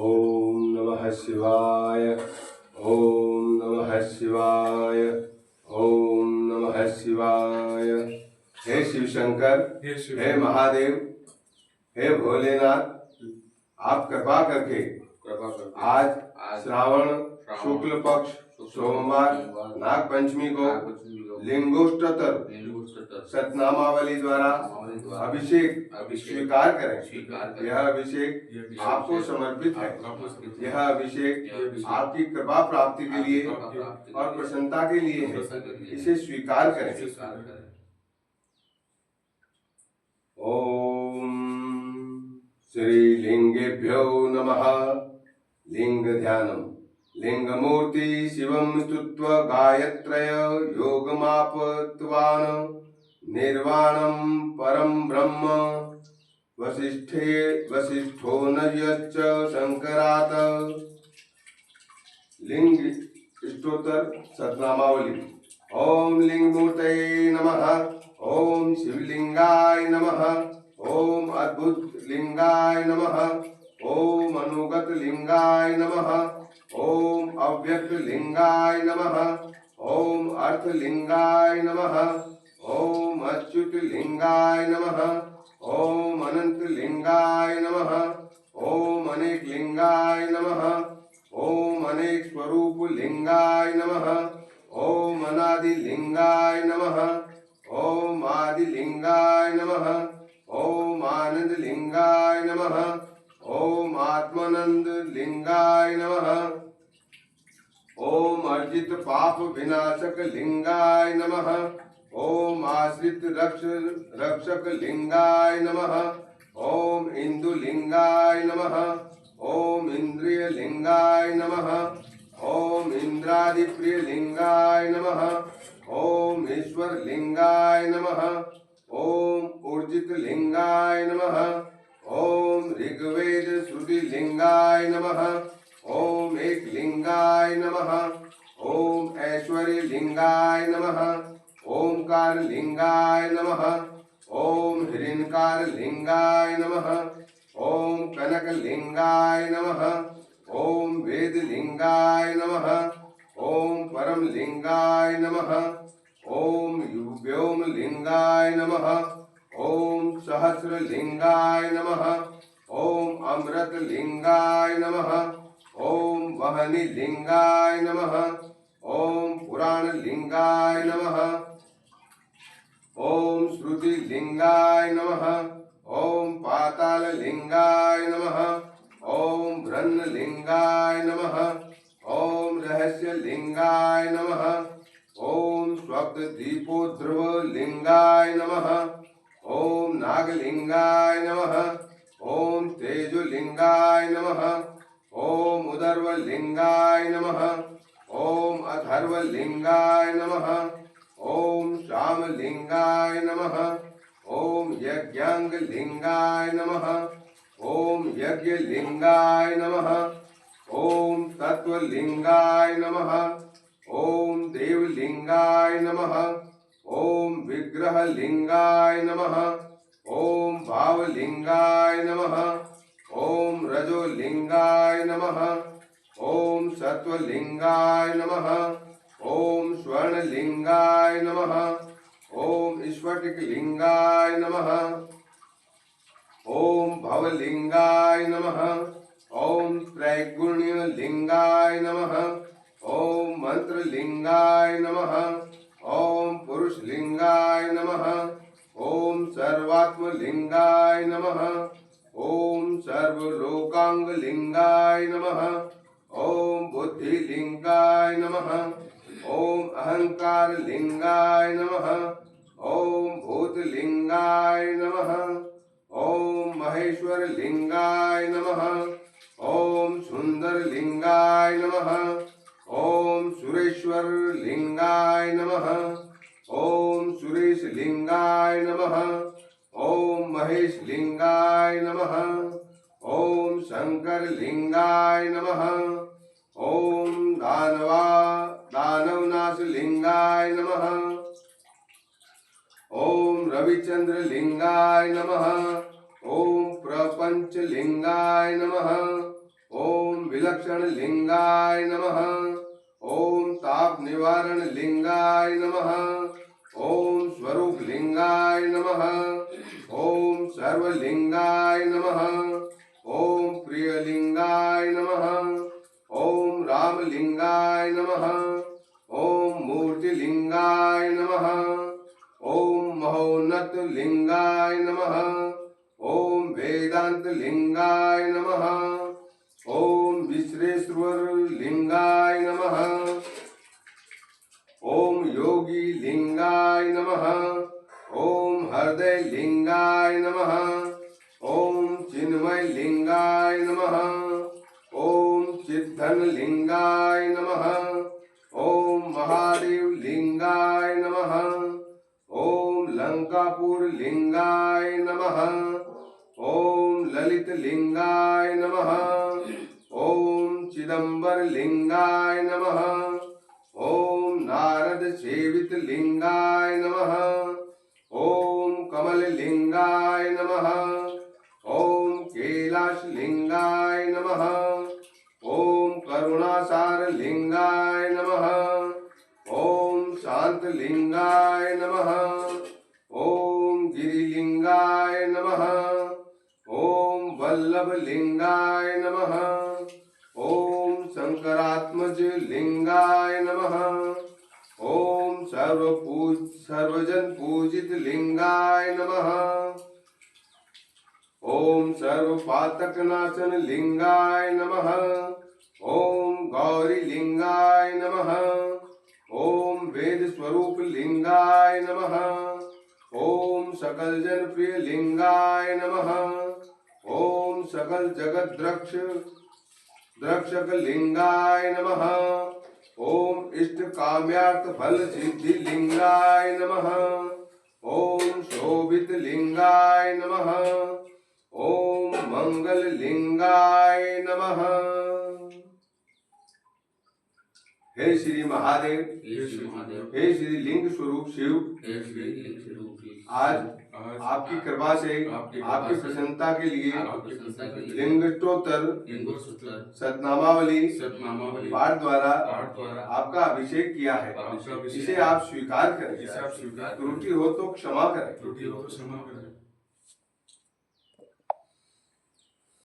ओम नमः शिवाय। ओम नमः शिवाय। ओम नमः शिवाय। हे शिव शंकर, हे महादेव, हे भोलेनाथ, आप कृपा करके आज श्रावण शुक्ल पक्ष सोमवार नाग पंचमी को लिंगोष्टोत्तर सतनामावली द्वारा अभिषेक स्वीकार करें। यह अभिषेक आपको समर्पित है। यह अभिषेक आपकी कृपा प्राप्ति के लिए और प्रसन्नता के लिए है। इसे स्वीकार करें। ओम श्रीलिंगेभ्यो नमः। लिंग ध्यानम। लिंगमूर्ति शिवं स्तुत्वा गायत्रय योगमापत्वान् निर्वाणं परं ब्रह्म वसिष्ठो नयच्च शंकरात्। लिंग स्तोत्र सतनामावली। ओम लिंगमूर्तये नमः। ओम शिवलिंगाय नमः। ओम अद्भुत लिंगाय नमः। ओम अनुगत लिंगाय नमः। ओम अव्यक्त लिंगाय नमः। ओम अर्थ लिंगाय नमः। ओम अच्युत लिंगाय नमः। ओम अनंत लिंगाय नमः। ओम अनेक लिंगाय नमः। ओम अनेक स्वरूप लिंगाय नमः। ओम अनादि लिंगाय नमः। ओम आदि लिंगाय नमः। ओम आनंद लिंगाय नमः। ओम आत्मानंद लिंगाय नमः। ओम अर्जित पाप विनाशक लिंगाय नमः। ओम आश्रित रक्षक लिंगाय नमः। ओम इंदु लिंगाय नमः। ओम इंद्रिय लिंगाय नमः। ओम इंद्रादि प्रिय लिंगाय नमः। ओम ईश्वर लिंगाय नमः। ओम ऊर्जित लिंगाय नमः। ओम ऋग्वेद श्रुति लिंगाय नमः। ओम एक लिंगाय नमः। ओम ऐश्वर्य लिंगाय नमः। ओमकार लिंगाय नमः। ओम हिरण्यकार लिंगाय नमः। ओम कनक लिंगाय नमः। ओम वेद लिंगाय नमः। ओम परम लिंगाय नमः। ओम व्योम लिंगाय नमः। ओम सहस्र लिंगाय नमः। ओम अमृत लिंगाय नमः। ओम वहनि लिंगाय नमः। ओम पुराण लिंगाय नमः। ओम श्रुति लिंगाय नमः। ओम पाताल लिंगाय नमः। ओम ब्रह्म लिंगाय नमः। ओम रहस्य लिंगाय नमः। ओम स्वप्न दीपोध्रुव लिंगाय नमः। ओम नागलिंगाय नमः। ओम तेजो लिंगाय नमः। ओम उदर्व लिंगाय नमः। ओम अथर्व लिंगाय नमः। ओम श्याम लिंगाय नमः। ओम यज्ञांग लिंगाय नमः। ओम यज्ञ लिंगाय नमः। ओम तत्व लिंगाय नमः। ओम देव लिंगाय नमः। ओम विग्रह लिंगाय नमः। ओम भाव लिंगाय नमः। ओम रजो लिंगाय नमः। ओम सत्व लिंगाय नमः। ओम स्वर्ण लिंगाय नमः। ओम स्फटिक लिंगाय नमः। ओम भव लिंगाय नमः। ओम त्रैगुण्य लिंगाय नमः। ओम मंत्र लिंगाय नमः। ओम पुरुष लिंगाय नमः। ओम सर्वात्म लिंगाय नमः। ओम सर्वलोकांग लिंगाय नमः। ओम बुद्धि लिंगाय नमः। ओम अहंकार लिंगाय नमः। ओम भूत लिंगाय नमः। ओम महेश्वर लिंगाय नमः। ओम सुंदर लिंगाय नमः। ओम सुरेश्वर लिंगाय नमः। ओम सुरेश लिंगाय नमः। ओम महेश लिंगाय नमः। ओम शंकर लिंगाय नमः। ओम दानवनाश लिंगाय नमः। ओम रविचंद्र लिंगाय नमः। ओम प्रपंच लिंगाय नमः। ओम विलक्षण लिंगाय नमः। ओम ताप निवारण लिंगाय नमः। ओम स्वरूप लिंगाय नमः। ओम सर्वलिंगाय नमः। ओम प्रियलिंगाय नमः। ओम रामलिंगाय नमः। ओम मूर्तिलिंगाय नमः। ओम महोन्नत लिंगाय नमः। ओम वेदांत लिंगाय नमः। ओम विश्वेश्वर लिंगाय नमः। ओम योगी लिंगाय नमः। ओम हृदय लिंगाय नमः। ओम चिन्मय लिंगाय नमः। ओम चिद्धन लिंगाय नमः। ओम महादेव लिंगाय नमः। ओम लंकापुर लिंगाय नमः। ओम ललित लिंगाय नमः। ओम चिदंबर लिंगाय नमः। ओम नारद सेवित लिंगाय नमः। ओम कमल लिंगाय नमः। ओम कैलाश लिंगाय नमः। ओम करुणासार लिंगाय नमः। ओम शांत लिंगाय नमः। ओम गिरिलिंगाय नमः। ओम वल्लभ लिंगाय नमः। ओम शंकरात्मज लिंगाय नमः। ओम सर्वजन पूजित लिंगाय नमः। ओम सर्वपातक नाशन लिंगाय नमः। ओम गौरी लिंगाय नमः। ओम वेद स्वरूप लिंगाय नमः। ओम सकल जन प्रिय लिंगाय नमः। ओम सकल जगत द्रक्षक लिंगाय नमः। ओम इष्ट काम्यार्थ फल सिद्धि लिंगाय नमः। ओम शोभित लिंगाय नमः। ओम मंगल लिंगाय नमः। हे श्री महादेव, हे श्री लिंग स्वरूप शिव, आज आपकी कृपा से आपकी प्रसन्नता के लिए लिंगोत्तर सतनामावली पाठ द्वारा आपका अभिषेक किया है। इसे आप स्वीकार करें। त्रुटि हो तो क्षमा करें।